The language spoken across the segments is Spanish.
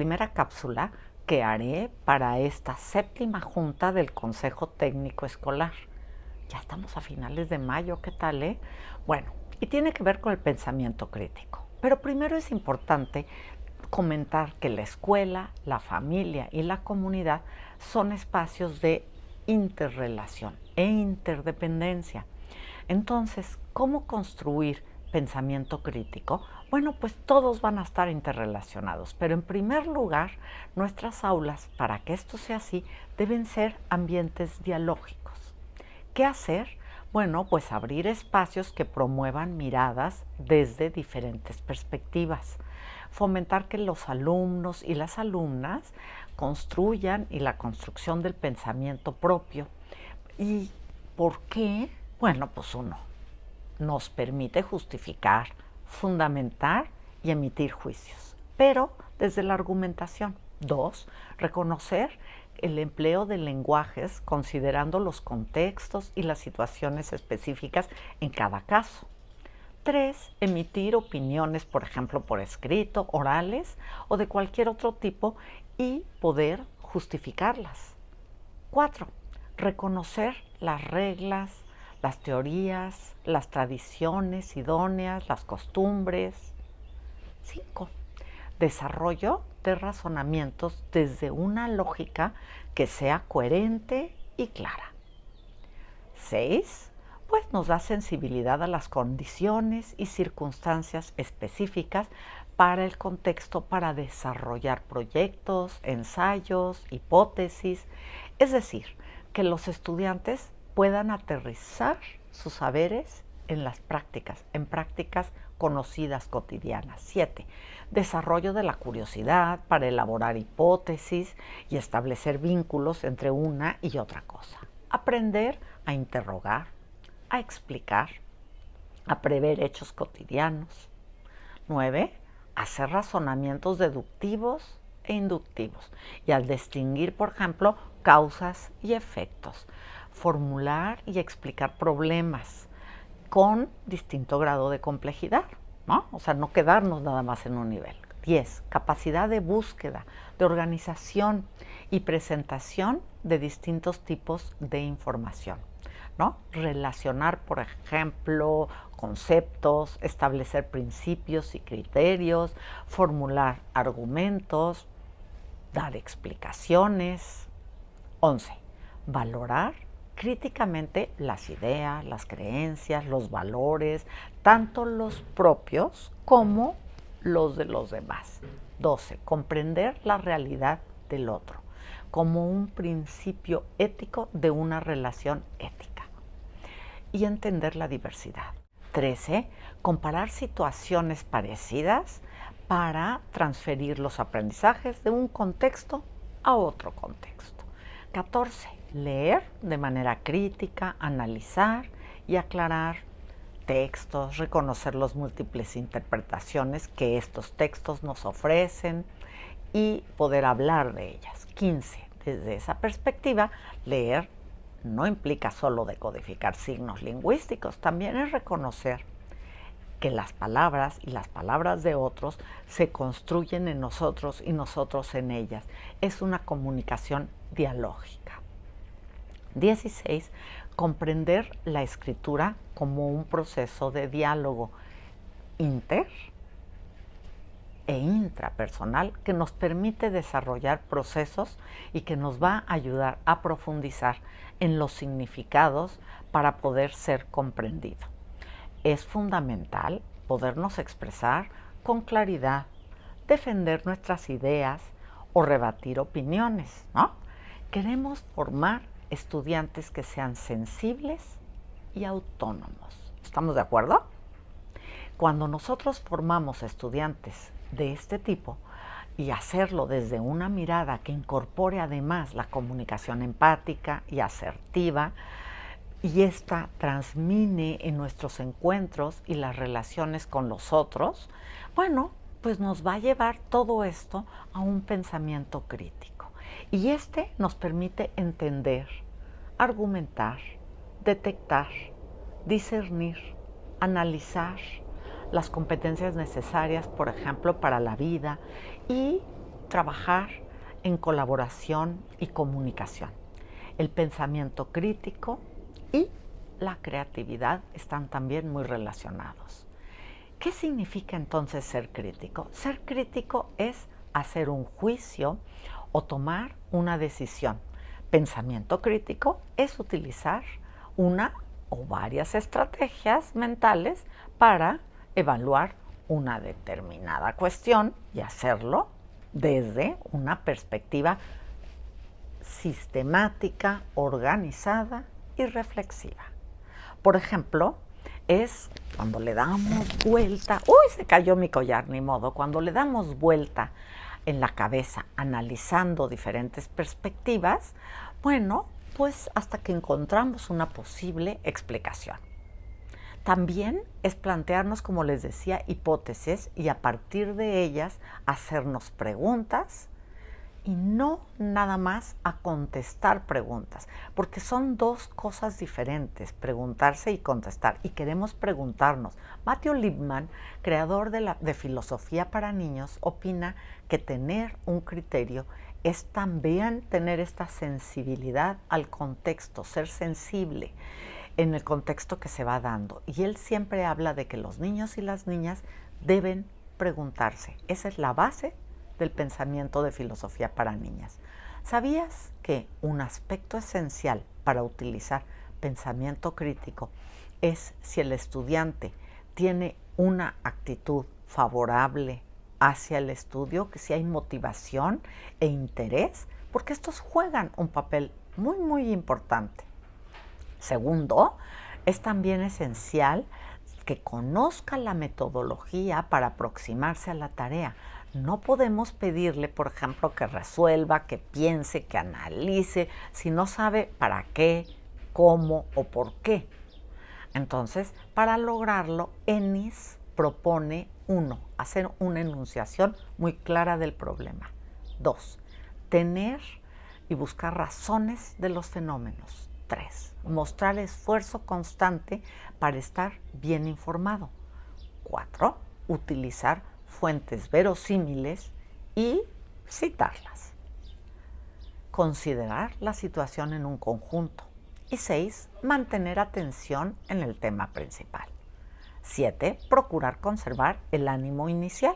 primera cápsula que haré para esta séptima junta del Consejo Técnico Escolar. Ya estamos a finales de mayo, ¿qué tal, Bueno, y tiene que ver con el pensamiento crítico. Pero primero es importante comentar que la escuela, la familia y la comunidad son espacios de interrelación e interdependencia. Entonces, ¿cómo construir pensamiento crítico? Bueno, pues todos van a estar interrelacionados, pero en primer lugar, nuestras aulas, para que esto sea así, deben ser ambientes dialógicos. ¿Qué hacer? Bueno, pues abrir espacios que promuevan miradas desde diferentes perspectivas. Fomentar que los alumnos y las alumnas construyan y la construcción del pensamiento propio. ¿Y por qué? Bueno, pues uno, nos permite justificar, fundamentar y emitir juicios, pero desde la argumentación. Dos, reconocer el empleo de lenguajes considerando los contextos y las situaciones específicas en cada caso. Tres, emitir opiniones, por ejemplo, por escrito, orales o de cualquier otro tipo y poder justificarlas. Cuatro, reconocer las reglas, las teorías, las tradiciones idóneas, las costumbres. Cinco, desarrollo de razonamientos desde una lógica que sea coherente y clara. 6. Pues nos da sensibilidad a las condiciones y circunstancias específicas para el contexto para desarrollar proyectos, ensayos, hipótesis, es decir, que los estudiantes puedan aterrizar sus saberes en prácticas conocidas cotidianas. 7. Desarrollo de la curiosidad para elaborar hipótesis y establecer vínculos entre una y otra cosa. Aprender a interrogar, a explicar, a prever hechos cotidianos. 9. Hacer razonamientos deductivos e inductivos y al distinguir, por ejemplo, causas y efectos. Formular y explicar problemas con distinto grado de complejidad, ¿no? O sea, no quedarnos nada más en un nivel. 10. Capacidad de búsqueda, de organización y presentación de distintos tipos de información, ¿no? Relacionar, por ejemplo, conceptos, establecer principios y criterios, formular argumentos, dar explicaciones. 11. Valorar críticamente las ideas, las creencias, los valores, tanto los propios como los de los demás. 12. Comprender la realidad del otro como un principio ético de una relación ética y entender la diversidad. 13. Comparar situaciones parecidas para transferir los aprendizajes de un contexto a otro contexto. 14. Leer de manera crítica, analizar y aclarar textos, reconocer las múltiples interpretaciones que estos textos nos ofrecen y poder hablar de ellas. 15. Desde esa perspectiva, leer no implica solo decodificar signos lingüísticos, también es reconocer que las palabras y las palabras de otros se construyen en nosotros y nosotros en ellas. Es una comunicación dialógica. 16. Comprender la escritura como un proceso de diálogo inter e intrapersonal que nos permite desarrollar procesos y que nos va a ayudar a profundizar en los significados para poder ser comprendido. Es fundamental podernos expresar con claridad, defender nuestras ideas o rebatir opiniones, ¿no? Queremos formar estudiantes que sean sensibles y autónomos. ¿Estamos de acuerdo? Cuando nosotros formamos estudiantes de este tipo y hacerlo desde una mirada que incorpore además la comunicación empática y asertiva, y esta transmine en nuestros encuentros y las relaciones con los otros, bueno, pues nos va a llevar todo esto a un pensamiento crítico. Y este nos permite entender, argumentar, detectar, discernir, analizar las competencias necesarias, por ejemplo, para la vida y trabajar en colaboración y comunicación. El pensamiento crítico y la creatividad están también muy relacionados. ¿Qué significa entonces ser crítico? Ser crítico es hacer un juicio o tomar una decisión. Pensamiento crítico es utilizar una o varias estrategias mentales para evaluar una determinada cuestión y hacerlo desde una perspectiva sistemática, organizada y reflexiva. Por ejemplo, es cuando le damos vuelta, ¡uy! Se cayó mi collar, ni modo. Cuando le damos vuelta en la cabeza analizando diferentes perspectivas, bueno, pues hasta que encontramos una posible explicación. También es plantearnos, como les decía, hipótesis y a partir de ellas hacernos preguntas y no nada más a contestar preguntas, porque son dos cosas diferentes, preguntarse y contestar, y queremos preguntarnos. Matthew Lipman, creador de filosofía para niños, opina que tener un criterio es también tener esta sensibilidad al contexto, ser sensible en el contexto que se va dando. Y él siempre habla de que los niños y las niñas deben preguntarse. Esa es la base del pensamiento de filosofía para niñas. ¿Sabías que un aspecto esencial para utilizar pensamiento crítico es si el estudiante tiene una actitud favorable hacia el estudio, que si hay motivación e interés? Porque estos juegan un papel muy, muy importante. Segundo, es también esencial que conozca la metodología para aproximarse a la tarea. No podemos pedirle, por ejemplo, que resuelva, que piense, que analice, si no sabe para qué, cómo o por qué. Entonces, para lograrlo, Ennis propone 1, hacer una enunciación muy clara del problema. 2, tener y buscar razones de los fenómenos. 3, mostrar esfuerzo constante para estar bien informado. 4, utilizar fuentes verosímiles y citarlas. Considerar la situación en un conjunto. Y 6, mantener atención en el tema principal. 7, procurar conservar el ánimo inicial,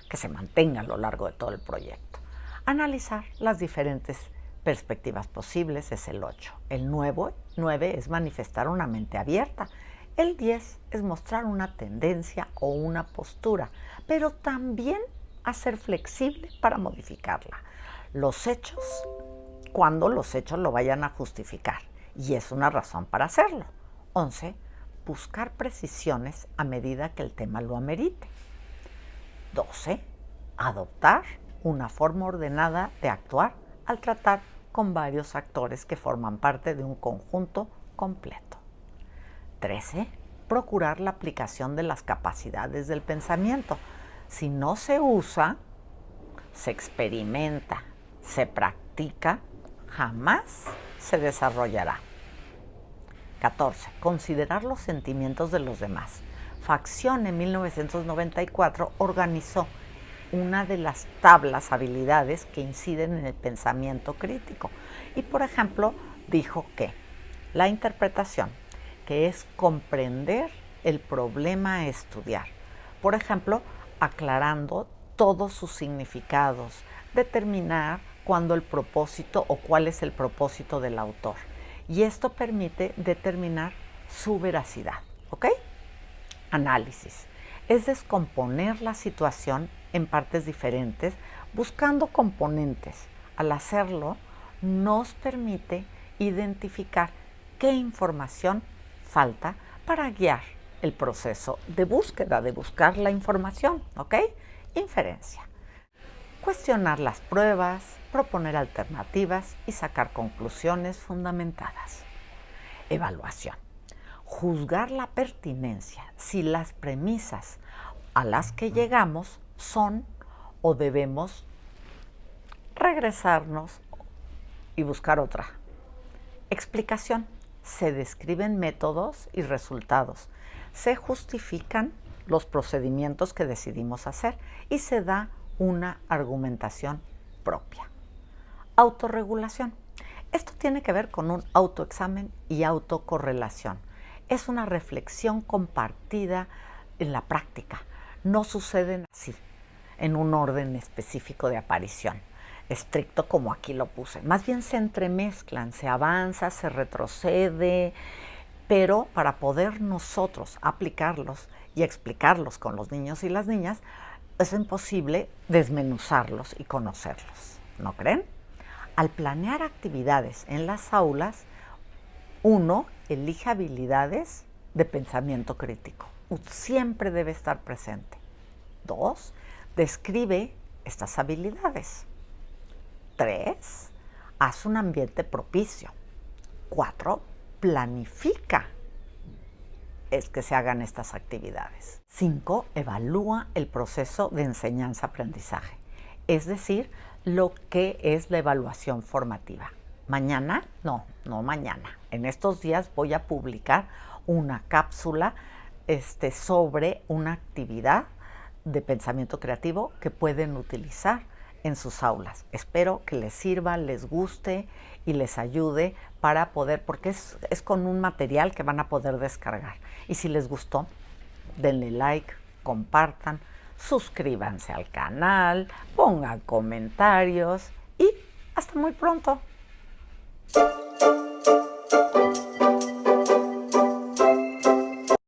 que se mantenga a lo largo de todo el proyecto. Analizar las diferentes perspectivas posibles es el 8. El 9 es manifestar una mente abierta. El 10 es mostrar una tendencia o una postura, pero también a ser flexible para modificarla. Los hechos, cuando los hechos lo vayan a justificar, y es una razón para hacerlo. 11, buscar precisiones a medida que el tema lo amerite. 12, adoptar una forma ordenada de actuar al tratar con varios actores que forman parte de un conjunto completo. 13, procurar la aplicación de las capacidades del pensamiento. Si no se usa, se experimenta, se practica, jamás se desarrollará. 14, considerar los sentimientos de los demás. Facción en 1994 organizó una de las tablas habilidades que inciden en el pensamiento crítico. Y, por ejemplo, dijo que la interpretación, que es comprender el problema a estudiar. Por ejemplo, aclarando todos sus significados, determinar cuándo el propósito o cuál es el propósito del autor. Y esto permite determinar su veracidad, ¿ok? Análisis. Es descomponer la situación en partes diferentes, buscando componentes. Al hacerlo, nos permite identificar qué información falta para guiar el proceso de búsqueda, de buscar la información, ¿ok? Inferencia. Cuestionar las pruebas, proponer alternativas y sacar conclusiones fundamentadas. Evaluación. Juzgar la pertinencia si las premisas a las que llegamos son o debemos regresarnos y buscar otra. Explicación. Se describen métodos y resultados. Se justifican los procedimientos que decidimos hacer y se da una argumentación propia. Autorregulación. Esto tiene que ver con un autoexamen y autocorrelación. Es una reflexión compartida en la práctica. No suceden así, en un orden específico de aparición, estricto como aquí lo puse. Más bien se entremezclan, se avanza, se retrocede, pero para poder nosotros aplicarlos y explicarlos con los niños y las niñas, es imposible desmenuzarlos y conocerlos, ¿no creen? Al planear actividades en las aulas, uno elige habilidades de pensamiento crítico. Siempre debe estar presente. 2, describe estas habilidades. 3, haz un ambiente propicio. 4, planifica que se hagan estas actividades. 5, evalúa el proceso de enseñanza-aprendizaje, es decir, lo que es la evaluación formativa. Mañana, no mañana, en estos días voy a publicar una cápsula sobre una actividad de pensamiento creativo que pueden utilizar en sus aulas. Espero que les sirva, les guste y les ayude para poder, porque es con un material que van a poder descargar. Y si les gustó, denle like, compartan, suscríbanse al canal, pongan comentarios y hasta muy pronto.